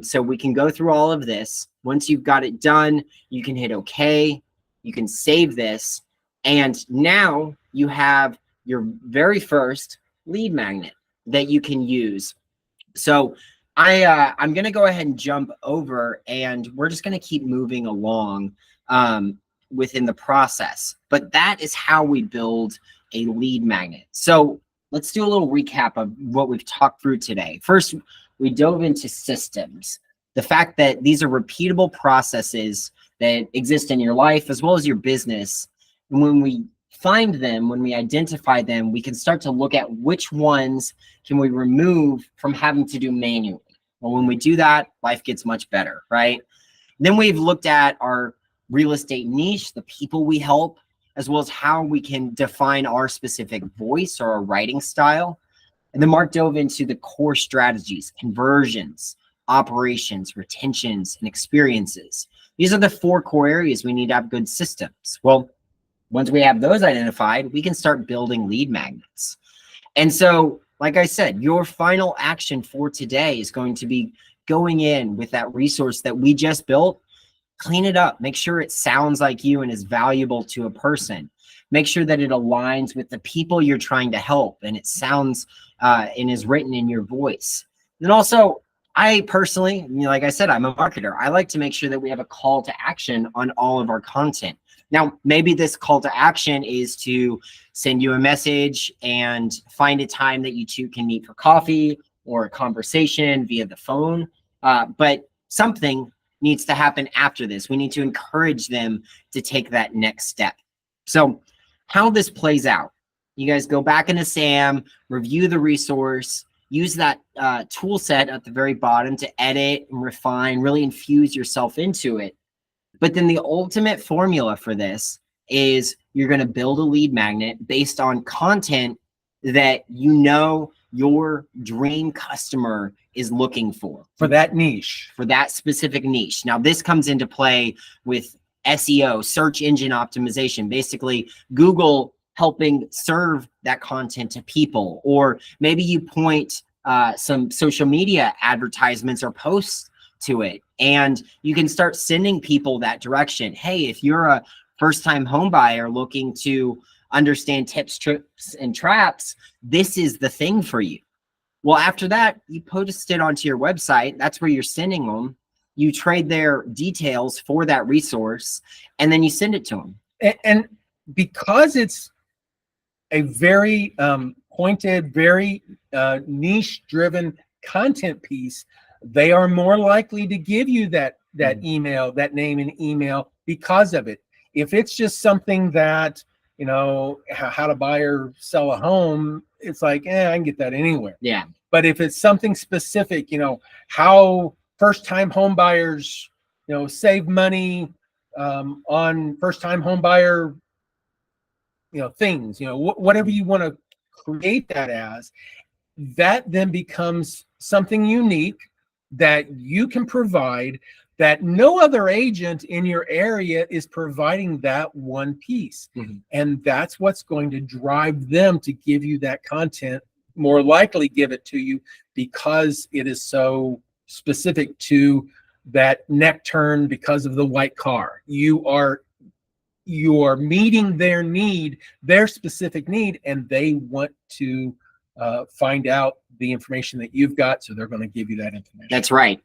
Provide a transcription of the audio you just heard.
So we can go through all of this. Once you've got it done, you can hit OK. You can save this. And now you have your very first lead magnet that you can use. So I'm going to go ahead and jump over, and we're just going to keep moving along within the process. But that is how we build a lead magnet. So let's do a little recap of what we've talked through today. First, we dove into systems, the fact that these are repeatable processes that exist in your life as well as your business. And when we find them, when we identify them, we can start to look at which ones can we remove from having to do manually. Well, when we do that, life gets much better, right? Then we've looked at our real estate niche, the people we help, as well as how we can define our specific voice or our writing style. And then Mark dove into the core strategies, conversions, operations, retentions, and experiences. These are the 4 core areas we need to have good systems. Well, once we have those identified, we can start building lead magnets. And so, like I said, your final action for today is going to be going in with that resource that we just built, clean it up, make sure it sounds like you and is valuable to a person. Make sure that it aligns with the people you're trying to help and it sounds and is written in your voice. Then also, I personally, like I said, I'm a marketer. I like to make sure that we have a call to action on all of our content. Now, maybe this call to action is to send you a message and find a time that you two can meet for coffee or a conversation via the phone. But something needs to happen after this. We need to encourage them to take that next step. So how this plays out, you guys go back into SAM, review the resource, use that tool set at the very bottom to edit and refine, really infuse yourself into it. But then the ultimate formula for this is you're going to build a lead magnet based on content that you know your dream customer is looking for that niche, for that specific niche. Now, this comes into play with SEO, search engine optimization, basically Google helping serve that content to people, or maybe you point some social media advertisements or posts to it, and you can start sending people that direction. Hey, if you're a first-time home buyer looking to understand tips, tricks, and traps, this is the thing for you. Well, after that, you post it onto your website. That's where you're sending them. You trade their details for that resource, and then you send it to them. And because it's a very pointed, very niche-driven content piece, they are more likely to give you that email, that name and email because of it. If it's just something that, you know, how to buy or sell a home, it's like, I can get that anywhere. Yeah. But if it's something specific, you know, how first-time home buyers, you know, save money on first-time home buyer, you know, things, you know, whatever you want to create that as, that then becomes something unique that you can provide, that no other agent in your area is providing that one piece. Mm-hmm. And that's what's going to drive them to give you that content, more likely give it to you, because it is so specific to that neck turn because of the white car. You are meeting their need, their specific need, and they want to find out the information that you've got, so they're going to give you that information. That's right.